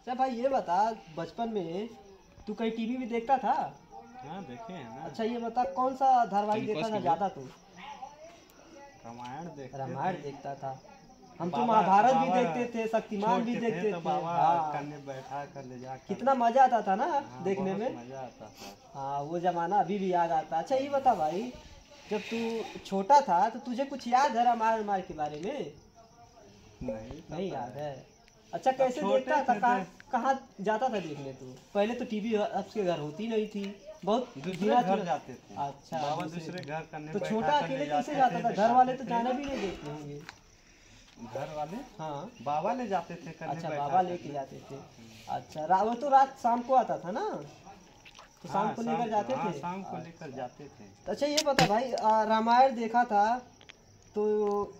अच्छा भाई ये बता, बचपन में तू कहीं टीवी भी देखता था? हाँ देखे हैं ना। अच्छा ये बता, कौन सा धारावाहिक देखता था ज्यादा तू? रामायण देखते रामायण थे। देखता था। हम तो बाबा महाभारत भी बाबा देखते थे, शक्तिमान भी छोटे थे देखते तो थे। बाबा हाँ, कन्ने बैठा कर ले जाकर। कितना मजा आता था ना हाँ देखने बहुत में। मजा आता था। हाँ वो जमाना अभी भी याद आता। अच्छा ये बता भाई, जब तू छोटा था तो तुझे कुछ याद है रामायण रामायण के बारे में? नहीं नहीं पता याद है। अच्छा कैसे छोटे देखता था? थे कहाँ कहाँ जाता था देखने तू? पहले तो टीवी आपके घर होती नहीं थी, बहुत दूसरे गिरा घर जाते थे। अच्छा बाबा दूसरे घर करने तो बैठा छोटा कर अकेले ले कैसे जाते जाता थे, था? घर वाले तो दिखाते जाने थे। भी नहीं देते होंगे। घर वाले हाँ बाबा ले जाते थे करने अच्छा, बैठा बाबा कर। लेके जाते थे। अच्छा वो तो रात शाम को आता था ना, तो शाम हाँ को लेकर जाते हाँ थे। शाम को लेकर जाते थे। अच्छा ये बता भाई, रामायण देखा था तो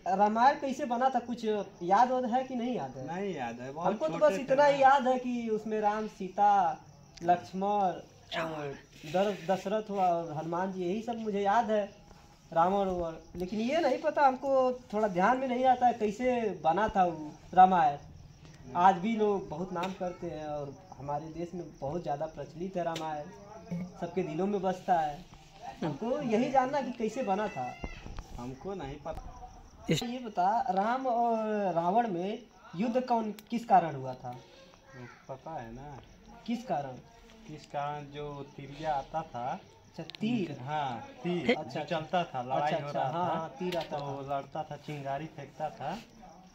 रामायण कैसे बना था? कुछ याद वाद है कि नहीं याद है? नहीं याद है, बहुत हमको तो छोटे बस थे इतना ही ना। याद है कि उसमें राम सीता लक्ष्मण और दशरथ और हनुमान जी, यही सब मुझे याद है, रावण और। लेकिन ये नहीं पता हमको, थोड़ा ध्यान में नहीं आता है कैसे बना था वो रामायण। आज भी लोग बहुत नाम करते हैं और हमारे देश में बहुत ज़्यादा प्रचलित है रामायण, सबके दिलों में बसता है। हमको यही जानना कि कैसे बना था। हमको नहीं पता। ये बता, राम और रावण में युद्ध किस कारण हुआ था? पता है ना किस कारण? किस कारण, जो तिरिया आता था। अच्छा तीर। हाँ तीर अच्छा, जो चलता था, लड़ाई अच्छा हो अच्छा, रहा हाँ था हाँ तीर आता तो था। लड़ता था, चिंगारी फेंकता था।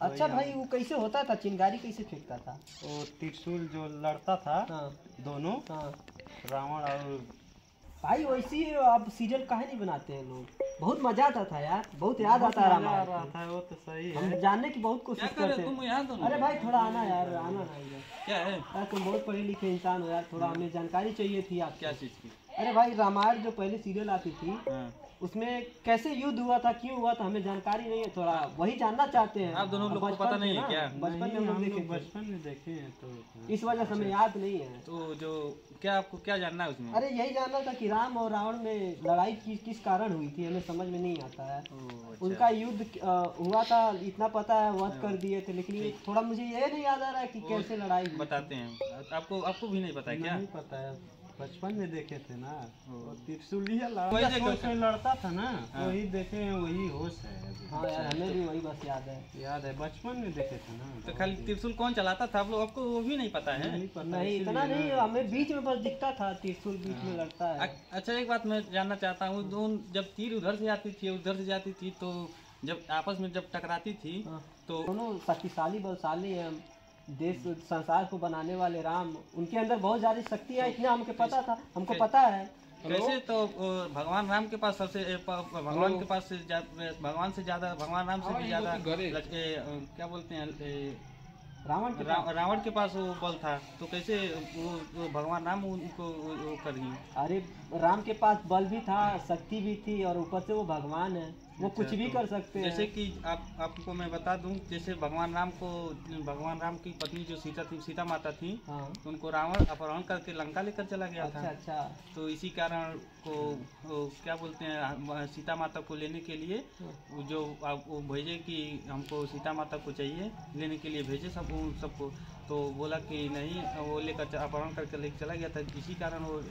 अच्छा भाई वो कैसे होता था? चिंगारी कैसे फेंकता था? वो त्रिशूल जो लड़ता था हाँ दोनों, हाँ रावण और। भाई वैसी अब सीरियल काहे नहीं बनाते हैं लोग? बहुत मजा आता था यार, बहुत याद आता है मजा आ रामायण रहा की। था, वो तो सही हम है। जानने की बहुत कोशिश करते तुम हैं। यहाँ दोनों? अरे भाई थोड़ा आना यार, आना ना इधर। क्या है? यार तुम बहुत पढ़े लिखे इंसान हो यार, थोड़ा हमें जानकारी चाहिए थी आपसे। क्या चीज की? अरे भाई रामायण जो पहले सीरियल आती थी, हाँ। उसमें कैसे युद्ध हुआ था, क्यों हुआ था, हमें जानकारी नहीं है, थोड़ा वही जानना चाहते हैं। आप दोनों लोग को बचपन पता से नहीं है ना, क्या? बचपन में हम लोग देखे थे, बचपन में देखे हैं तो इस वजह से हमें याद नहीं है। तो जो क्या आपको क्या जानना है उसमें? अरे यही जानना था कि राम और रावण में लड़ाई किस कारण हुई थी, हमें समझ में नहीं आता है। अच्छा। उनका युद्ध हुआ था इतना पता है, वध कर दिए थे, लेकिन ये थोड़ा मुझे ये नहीं याद आ रहा है कि कैसे लड़ाई हुई। बताते हैं। आपको आपको भी नहीं पता है क्या? नहीं पता है, बचपन में देखे थे ना। ओ। वो त्रिशूलिया वही देखो। से लड़ता था ना, हाँ। वही देखे हैं, वही होश है अभी। हाँ यार हमें भी वही बस याद है। याद है, बचपन में देखे थे ना। तो खाली त्रिशूल कौन चलाता था आप लोग, आपको वो भी नहीं पता है? नहीं पता, नहीं इसीलिए इतना नहीं, ना। हमें बीच में बस दिखता था त्रिशूल बीच में लड़ता है। अच्छा एक बात मैं जानना चाहता हूँ, जब तीर उधर से आती थी उधर से जाती थी, तो जब आपस में जब टकराती थी हाँ। तो दोनों शक्तिशाली बलशाली हैं, देश संसार को बनाने वाले राम, उनके अंदर बहुत ज्यादा शक्ति है, इतना हमको पता था, हमको पता है। कैसे तो भगवान राम के पास सबसे भगवान के पास से भगवान से ज्यादा, भगवान राम से भी ज्यादा क्या बोलते हैं रावण के रावण के पास वो बल था, तो कैसे वो भगवान राम उनको वो कर रही? अरे राम के पास बल भी था, शक्ति भी थी, और ऊपर से वो भगवान है, वो कुछ भी कर सकते हैं। जैसे कि आपको मैं बता दूं, जैसे भगवान राम की पत्नी जो सीता थी, सीता माता थी, हाँ उनको रावण अपहरण करके लंका लेकर चला गया अच्छा था। अच्छा। तो इसी कारण को वो क्या बोलते हैं, सीता माता को लेने के लिए वो जो वो भेजे कि हमको सीता माता को चाहिए, लेने के लिए भेजे सबको। तो बोला कि नहीं, वो लेकर अपहरण करके लेकर चला गया था, इसी कारण वो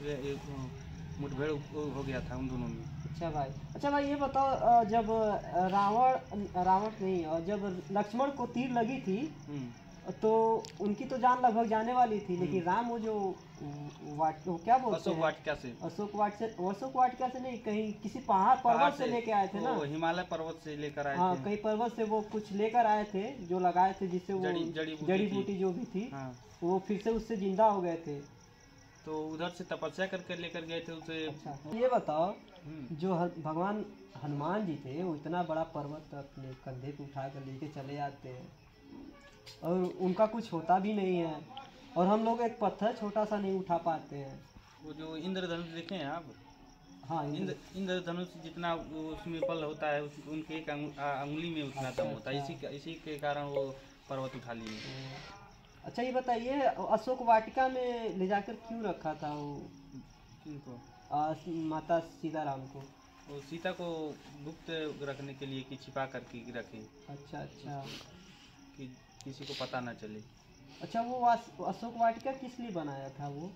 मुठभेड़ हो गया था उन दोनों में। अच्छा भाई ये बताओ, जब रावण नहीं, और जब लक्ष्मण को तीर लगी थी तो उनकी तो जान लगभग जाने वाली थी, लेकिन राम वो जो वो क्या बोलते हैं, अशोक वाटिका से नहीं, कहीं किसी पहाड़ पर्वत से लेके आए थे ना, हिमालय पर्वत से लेकर आए हाँ थे। कहीं पर्वत से वो कुछ लेकर आए थे जो लगाए थे, जिससे वो जड़ी बूटी जो भी थी, हाँ। वो फिर से उससे जिंदा हो गए थे। तो उधर से तपस्या करके लेकर गए थे उसे। अच्छा ये बताओ, जो भगवान हनुमान जी थे, वो इतना बड़ा पर्वत अपने कंधे पे उठा कर लेके चले आते हैं, और उनका कुछ होता भी नहीं है, और हम लोग एक पत्थर छोटा सा नहीं उठा पाते हैं। वो जो इंद्रधनुष देखे हैं आप? हाँ इंद्रधनुष जितना उसमें बल होता है, उनके एक अंगुली में उतना दम होता है, इसी के कारण वो पर्वत उठा लिए। अच्छा ये बताइए, अशोक वाटिका में ले जाकर क्यों रखा था वो किनको? माता सीताराम को? वो सीता को गुप्त रखने के लिए, कि छिपा करके रखें। अच्छा अच्छा। कि किसी को पता ना चले। अच्छा, वो अशोक वाटिका किस लिए बनाया था वो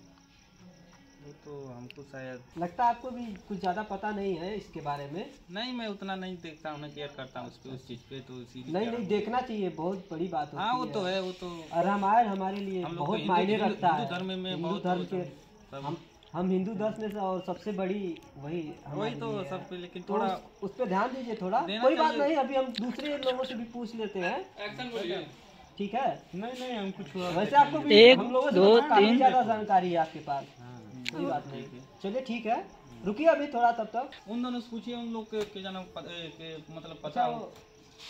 तो हमको शायद लगता है आपको भी कुछ ज़्यादा पता नहीं है इसके बारे में। नहीं, मैं उतना नहीं देखता हूँ, केयर करता हूँ उस चीज़ पे, तो इसीलिए नहीं नहीं, देखना चाहिए, बहुत बड़ी बात होती हाँ वो है। तो है, वो तो और रामायण हमारे लिए हम लोग बहुत को मायने हिंदू रखता है। हिंदू धर्म में हिंदू बहुत धर्म के सब हम हिंदू धर्म में से और सबसे बड़ी वही वही तो हमारे लिए सब पे, है। लेकिन तो थोड़ा उस पे ध्यान दीजिए थोड़ा। देना कोई बात चाहिए। नहीं, अभी हम दूसरे लोगों से भी पूछ लेते हैं, ठीक है। नहीं हम कुछ और वैसे आपको भी एक, हम लोगों से दो, काफी तीन। ज्यादा जानकारी है आपके पास, हाँ। कोई बात नहीं। चलिए ठीक है, रुकिए अभी थोड़ा तब तक। उन दोनों से पूछिए, उन लोग के जाना मतलब पता अच्छा, हो।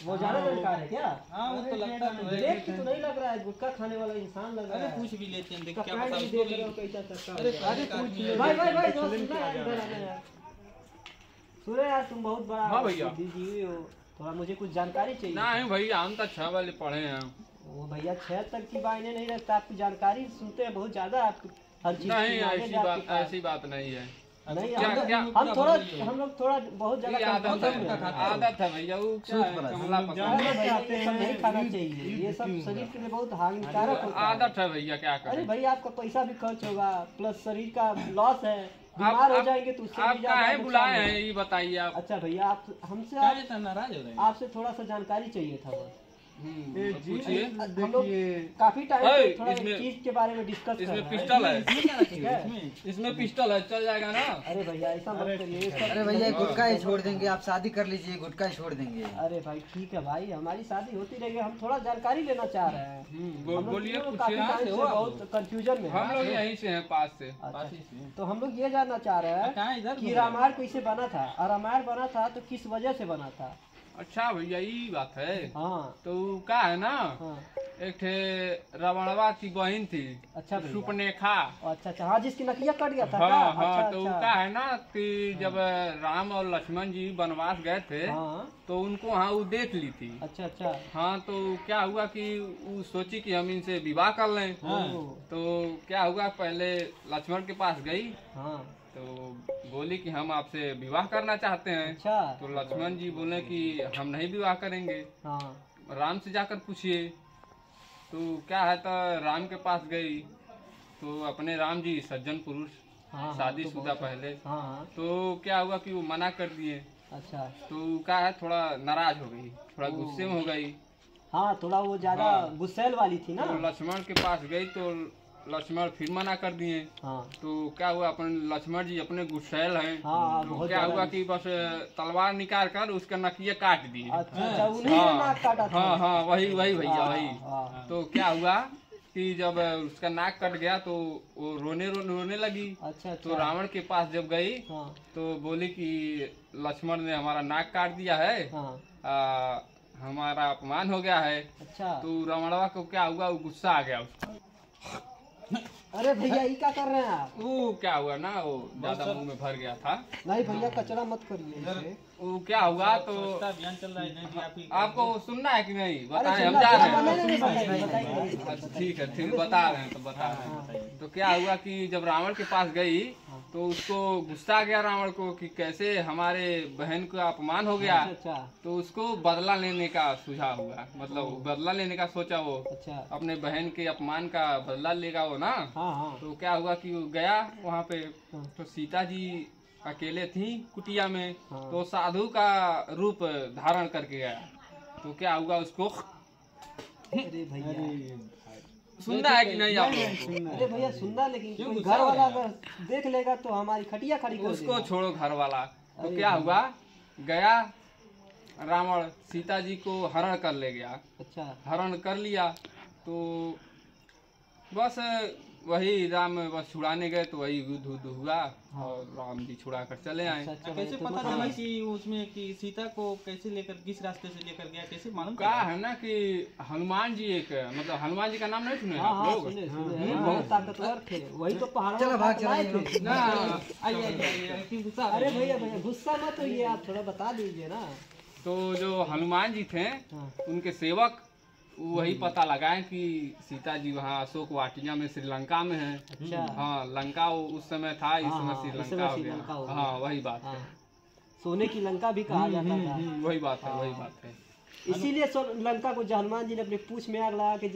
वो ज्यादा जानकार है क्या? हाँ वो तो लगता तो है। देख के तो नहीं लग रहा है गुटखा खाने वाला इंसान लग अरे रहा है। पूछ भी लेते हैं, देख उसका क्या पैंट पता भी उसको देख रहे हो भी। कैसा चक्का अरे हो गया। अरे पूछ लो। भाई इधर आना यार। सुनो यार, तुम बहुत बड़ा हाँ भैया। बुद्धिजीवी हो, थोड़ा मुझे कुछ जानकारी चाहिए। नहीं भैया, हम तो 6 वाले पढ़े हैं। वो भैया 6 तक की मायने नहीं रखता, आपकी जानकारी सुनते हैं बहुत ज्यादा, आप हर चीज नहीं, की knowledge ऐसी है बात आपके पास। ऐसी बात नहीं है। नहीं, क्या- क्या- हम लोग थोड़ा बहुत ज्यादा ये आदत confusion में हैं। है, आदत है भैया, वो क्या है, कमला अरे पसंद भैया, चाहते ये सब नहीं हैं, खाना चाहिए, ये सब शरीर के लिए बहुत हानिकारक होता है। आदत है भैया, क्या अरे करें। भैया, आपका पैसा भी खर्च होगा, प्लस शरीर का लॉस है, बीमार हो जाएंगे तो उससे आप भी ज्यादा काहे नुकसान बुलाए है। हैं, ये बताइए आप। अच्छा भैया, आप हमसे क्या इतना नाराज हो रहे हैं? आपसे थोड़ा सा जानकारी चाहिए था बस। पूछिए। हम लोग काफी टाइम है, से थोड़ा इसमें- इस चीज के बारे में डिस्कस कर इसमें रहे हैं। पिस्टल है, इसमें क्या रखी ठीक है है। इसमें? इसमें पिस्टल है, चल जाएगा ना। अरे भैया, ऐसा मत करिए ये सब। अरे भैया गुटखा ही छोड़ देंगे, आप शादी कर लीजिए, गुटखा ही छोड़ देंगे। अरे भाई ठीक है भाई, हमारी शादी होती रहेगी, हम थोड़ा जानकारी लेना चाह रहे हैं। हम लोग बोलिए, तीनों पूछिए। काफी टाइम से हो आप बहुत कंफ्यूजन में हैं। हम लोग यहीं से हैं, पास से। अच्छा, तो हम लोग ये जानना चाह रहे कहाँ हैं इधर कि रामायण कैसे बना था, और रामायण बना था तो किस वजह से बना था। अच्छा भैया, ये बात है। हाँ तो क्या है ना, हाँ, एक ठे रावणवा की बहन थी, अच्छा भैया। सुपनेखा। अच्छा, हाँ, जिसकी नकिया कट गया था हाँ क्या? हाँ, अच्छा, तो अच्छा। क्या है ना कि जब राम और लक्ष्मण जी वनवास गए थे, हाँ, तो उनको वहाँ वो देख ली थी। अच्छा। हाँ, तो क्या हुआ कि वो सोची कि हम इनसे विवाह कर लें। ओह, तो क्या हुआ, पहले लक्ष्मण के पास गई, हाँ, तो बोली कि हम आपसे विवाह करना चाहते हैं। अच्छा, तो लक्ष्मण जी बोले कि हम नहीं विवाह करेंगे, हाँ, राम से जाकर पूछिए। तो क्या है, तो राम के पास गई, तो अपने राम जी सज्जन पुरुष, हाँ, शादीशुदा पहले। हाँ, तो क्या हुआ कि वो मना कर दिए। अच्छा, तो क्या है, थोड़ा नाराज हो गई, थोड़ा गुस्से में हो गई। हाँ, थोड़ा वो ज्यादा हाँ। गुस्सैल वाली थी ना। तो लक्ष्मण के पास गई, तो लक्ष्मण फिर मना कर दिए। हाँ, तो क्या हुआ, अपन लक्ष्मण जी अपने गुस्सैल हैं। हाँ, तो बहुत क्या ज्यादा हुआ कि बस तलवार निकाल कर उसका नकिया काट दिए। अच्छा, उन्हीं ने नाक काटा था। हाँ हाँ, वही भैया, हाँ, वही। हाँ, तो क्या हुआ कि जब उसका नाक कट गया, तो वो रोने लगी। अच्छा, तो रावण के पास जब गई, हाँ, तो बोली कि लक्ष्मण ने हमारा नाक काट दिया है, हाँ, हमारा अपमान हो गया है। अच्छा। तो रावणवा को क्या हुआ, वो गुस्सा आ गया उसका। अरे भैया, ये क्या कर रहे हैं आप? वो क्या हुआ ना, वो ज्यादा मुंह में भर गया था। नहीं भैया, कचरा मत करिए इसे। वो क्या हुआ, तो स्वच्छता अभियान चल रहा है, नहीं जी आप ही आपको सुनना है कि नहीं, अरे बताएं, हम चिल्ला- जा रहे नहीं, हैं। नहीं, बताइए, बताइए। अच्छा ठीक है, ठीक, बता रहे हैं, तो बता रहे हैं। तो क्या हुआ कि जब रावण के पास गई, तो उसको गुस्सा आ गया रावण को कि कैसे हमारे बहन का अपमान हो गया। अच्छा, तो उसको बदला लेने का सुझाव हुआ, मतलब बदला लेने का सोचा वो, अच्छा, अपने बहन के अपमान का बदला लेगा वो ना। हाँ, हाँ, तो क्या हुआ कि वो गया वहाँ पे, हाँ। तो सीता जी अकेले थी कुटिया में। हाँ। तो साधु का रूप धारण करके गया। तो क्या हुआ उसको, अरे भैया, सुनना है कि नहीं आप लोगों को? अरे भैया सुनना, लेकिन क्यों कोई गुस्सा घर हो वाला रहा है? अगर देख लेगा तो हमारी खटिया खड़ी कर उसको देगा। छोड़ो घर वाला। तो अरे क्या भैया। हुआ, गया रावण सीता जी को हरण कर ले गया। अच्छा, हरण कर लिया, तो बस वही राम बस छुड़ाने गए, तो वही युद्ध उद्ध हुआ, और राम जी छुड़ा कर चले आए। अच्छा, अच्छा कैसे भैया, तो पता मतलब चला इस- कि उसमें कि सीता को कैसे लेकर, किस रास्ते से लेकर गया, कैसे मालूम क्या चला? है ना कि हनुमान जी एक, मतलब हनुमान जी का नाम नहीं सुने हाँ, आप हाँ, लोग? सुने, सुने, बहुत ताकतवर थे, वही तो पहाड़ों चलो, में भाग हाथ लाए चलो, थे। ना, आइए, क्यों गुस्सा आ अरे रहे हैं? भैया, गुस्सा मत होइए, आप थोड़ा बता दीजिए ना। तो जो हनुमान जी थे, हाँ, उनके सेवक वही पता लगाए कि सीता जी वहाँ अशोक वाटिका में श्रीलंका में है। अच्छा, हाँ, लंका उस समय था, इस हाँ, समय हाँ, इस श्रीलंका समय हो श्रीलंका हो गया। गया। हाँ, वही बात है। हाँ, सोने की लंका भी कहा जाता था। वही बात है, वही बात है। इसीलिए लंका को हनुमान जी ने अपने पूंछ में आग लगा के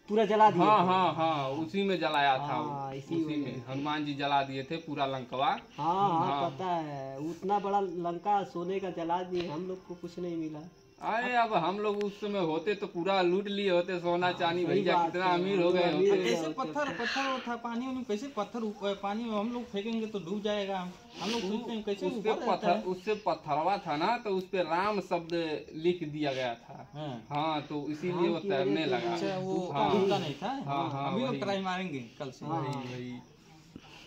पूरा जला दिए हाँ थे। हाँ हाँ, उसी में जलाया था हाँ, इसी उसी वजह में हनुमान जी जला दिए थे पूरा लंकवा। हाँ हाँ हाँ। पता है, उतना बड़ा लंका सोने का जला दिए, हम लोग को कुछ नहीं मिला। अरे अब हम लोग उस समय होते तो पूरा लूट लिए होते सोना चांदी, सही भैया बात कितना है, अमीर हो गए हम लोग होते। अमीर कैसे पत्थर पत्थर था पानी में, कैसे पत्थर पानी में हम लोग फेंकेंगे तो डूब जाएगा। हम लोग सोचते हैं कैसे उसपे ऊपर रहता पत्थर, है। उससे पत्थरवा था ना, तो उसपे राम शब्द लिख दिया गया था। हाँ। हाँ, तो इसीलिए राम वो की तैरने वजह से लगा। अच्छा, वो हाँ। डूबता नहीं था। हाँ, हाँ, हम भी लोग वही। ट्राई मारेंगे कल से। हाँ, वही वही।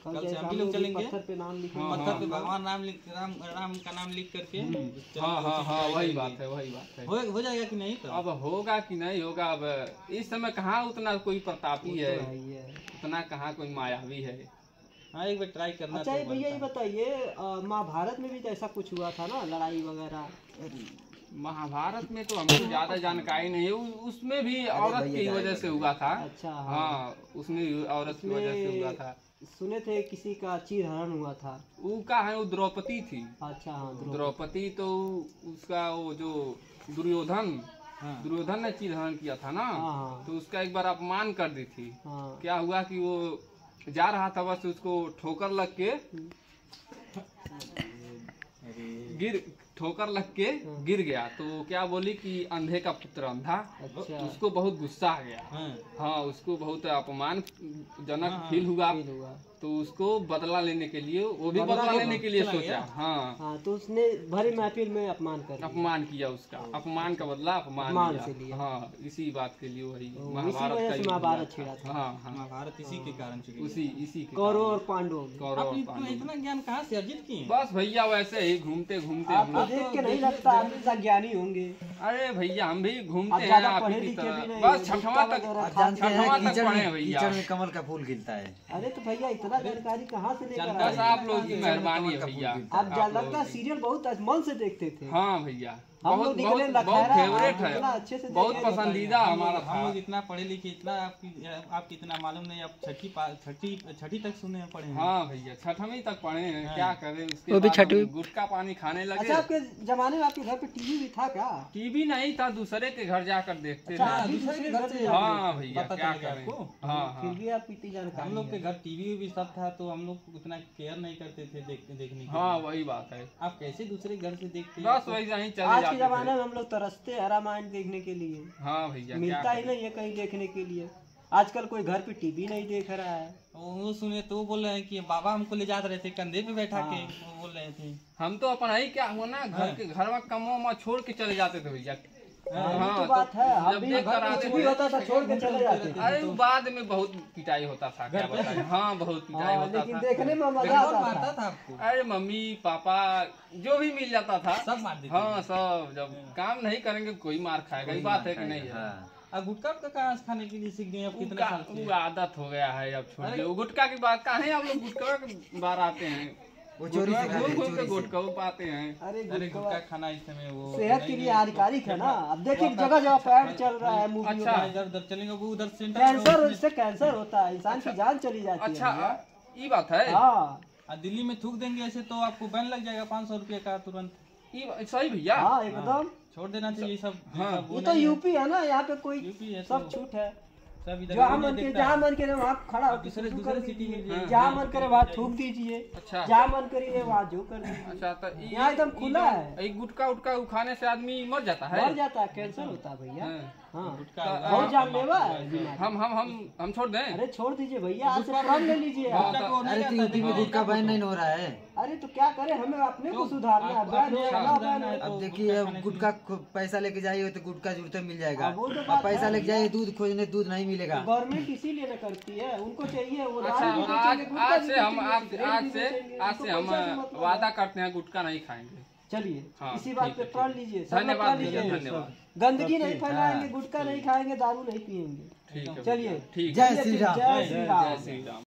कल कल से जैसे हम हम भी लोग लोग भी चलेंगे। पत्थर पे नाम लिखे, हाँ, पत्थर पे भगवान राम का नाम लिख करके चलेंगे, हाँ हाँ उसी हाँ, पे वही try बात करेंगे। है, वही बात है। हो जाएगा कि नहीं तो? अब होगा कि नहीं होगा, अब इस समय कहाँ उतना कोई प्रतापी है, तो है ही है। उतना कहाँ कोई मायावी है। हाँ, एक बार ट्राई करना अच्छा तो ये भैया ये बनता बताइए, महाभारत में भी तो ऐसा कुछ हुआ था ना, लड़ाई वगैरह? महाभारत में तो हमको ज्यादा जानकारी नहीं है, उसमें भी औरत की वजह से हुआ था। अच्छा हाँ, उसमें भी औरत की वजह से हुआ था। सुने थे किसी का चीरहरण हुआ था। वो का है, वो द्रौपदी थी। अच्छा हाँ, द्रौपदी तो उसका वो जो दुर्योधन, हाँ। दुर्योधन ने चीरहरण किया था ना, हाँ, हाँ। तो उसका एक बार अपमान कर दी थी। हाँ क्या हुआ कि वो जा रहा था, बस उसको ठोकर लग के ठोकर लग के गिर गया। तो वो क्या बोली कि अंधे का पुत्र अंधा। अच्छा उसको बहुत गुस्सा आ गया। हाँ। हाँ, उसको बहुत अपमान जनक हाँ, फील हुआ। फील हुआ। तो उसको बदला लेने के लिए, वो भी बदला बदला लेने लेने के लिए चला सोचा। गया? हाँ, हाँ, तो उसने भरी महफिल में अपमान कर दिया। अपमान किया उसका, अपमान का बदला अपमान अपमान से लिया। हाँ, इसी बात के लिए वही इसी महाभारत वजह का से युद्ध महाभारत हुआ छिड़ा था। हाँ हाँ, महाभारत इसी के कारण छिड़ी। इसी के कौरव कारण। और पांडवों में। कौरव आप और पांडव। इतना ज्ञान कहाँ से अर्जित किए? बस भैया वैसे ही घूमते घूमते हम आपको लोग। देख के नहीं लगता आप जैसा ज्ञानी होंगे। अरे भैया हम भी आप घूमते हैं ज्यादा आप पढ़े ही की लिखे तरह। भी नहीं, बस छठवां गुटखा तक, वगैरह आप खा- जानते छठवां हैं तक कीचड़ पढ़े हैं में भैया। कीचड़ में कमल का फूल खिलता है। अरे तो भैया इतना जानकारी कहाँ से लेकर बस आए? आप लोग की मेहरबानी है भैया। आप लोगों लगता की। सीरियल बहुत मन से देखते थे। हाँ भैया, हम बहुत लोग निकले बहुत बहुत लखैरा, फेवरेट हम इतना अच्छे है, से बहुत देखे। पसंदीदा हमारा हम लोग था। इतना पढ़े लिखे, इतना आपकी इतना मालूम नहीं। आप छठी तक सुने हैं, पढ़े हैं। हाँ भैया, छठवीं तक पढ़े हैं। हाँ। क्या करें, उसके वो भी बाद छठवीं। हम गुटखा पानी खाने लगे। अच्छा आपके जमाने में आपके घर पे टीवी भी था क्या? टीवी नहीं था, दूसरे के घर जाकर देखते अच्छा, थे। अभी दूसरे के घर से हाँ भैया, पता क्या चल गया करें। आपको? हाँ फिर हाँ, भी आप इतनी जानकारी हम लोग के है। घर टीवी भी सब था, तो हम लोग उतना केयर नहीं करते थे देखने के हाँ लिए। वही बात है। आप कैसे दूसरे घर से देखते? बस वही यहीं चले आज के जाते जमाने थे। में हम लोग तरसते हैं रामायण देखने के लिए, हाँ भैया, क्या मिलता ही करें। नहीं है कहीं देखने के लिए। आजकल कोई घर पे टीवी नहीं देख रहा है। वो सुने तो वो बोल रहे हैं कि बाबा हमको ले जाते रहे थे कंधे पे बैठा के, हाँ। वो बोल रहे थे। हम तो अपना ही क्या हुआ ना, घर के घर में कमों में छोड़ के चले जाते थे भैया। ये तो बात है, हम जब भी देख कर घर आते कुछ भी थे। होता था छोड़ के चले जाते थे। अरे वो बाद में बहुत पिटाई होता था, क्या बताएं। हाँ, बहुत पिटाई हाँ, होता लेकिन था। देखने में मजा कौन आता मारता था। था आपको? अरे मम्मी पापा जो भी मिल जाता था सब मार देते हाँ सब, जब काम नहीं करेंगे कोई मार खाएगा। ये बात है कि नहीं है। हाँ। और गुटखा का कहाँ से खाने के लिए सीख गए? अब कितने साल से? वो आदत हो गया है, अब छोड़ दिया। वो गुटखा की बात कहाँ है, आप लोग गुटखा के बार आते हैं, वो चोरी से खाते घूम हैं, घूम के चोरी से। गुटखा पाते हैं। अरे अरे गुटखा गुटखा खाना इस समय वो सेहत के लिए हानिकारक है ना। अब देखिए जगह जगह पैड चल रहा है मूवी अच्छा। में। इधर उधर चलेंगे, वो उधर सेंटर कैंसर, इससे कैंसर होता है, इंसान की जान चली जाती है। अच्छा, ये बात है। हाँ दिल्ली में थूक देंगे ऐसे तो आपको बैन लग जाएगा 500 रुपये का तुरंत। ये सही भैया। हाँ एकदम। छोड़ देना चाहिए सब। हाँ। सब वो ये तो नहीं है। यूपी है ना, यहाँ पे कोई यूपी है सब तो छूट है। सब इधर जहाँ नहीं मन के देखता जहाँ है। मन करे वहाँ खड़ा होकर दूसरे- शुरू दूसरे कर सिटी में दीजिए। जाइए। जहाँ मन करे वहाँ थूक दीजिए, अच्छा जहाँ मन करिए वहाँ जो कर दीजिए। अच्छा, तो यहाँ एकदम खुला है। ये गुटखा उटका खाने से आदमी मर जाता है। मर जाता है, कैंसर होता है भैया। हाँ। हाँ गुटखा बहुत जानलेवा है बीमारी। हम छोड़ दें। अरे छोड़ दीजिए भैया, आज से प्रण ले लीजिए आप। गुटखा को नहीं अरे तो आता यूपी में देखिए। गुटखा बैन नहीं हो रहा है। अरे तो क्या करें, हमें अपने को सुधारना है। बैन अपने है, को ना सुधारना बैन है। है। अब तो देखिए, अब गुटखा पैसा लेके जाइए तो गुटखा जरूरत मिल जाएगा। अब वो तो अब बात पैसा है। लेके जाइए दूध खोजने, दूध नहीं मिलेगा। गवर्नमेंट इसीलिए न करती है, उनको चाहिए वो अच्छा, दारू भी आज बेचेंगे, गुटखा आज भी से हम बेचेंगे, आज सिगरेट आज भी से बेचेंगे, आज उनको से हम पैसा से मतलब है। वादा करते हैं गुटखा नहीं खाएंगे। चलिए हाँ, इसी बात ठीक पे है, प्रण ठीक है। लीजिए, सब लोग धन्यवाद प्रण भैया, लीजिए। धन्यवाद। गंदगी नहीं फैलाएंगे, हाँ, गुटखा नहीं खाएंगे, दारू नहीं पिएंगे। ठीक है चलिए ठीक है। जय श्री राम। जय श्री राम। जय श्री राम।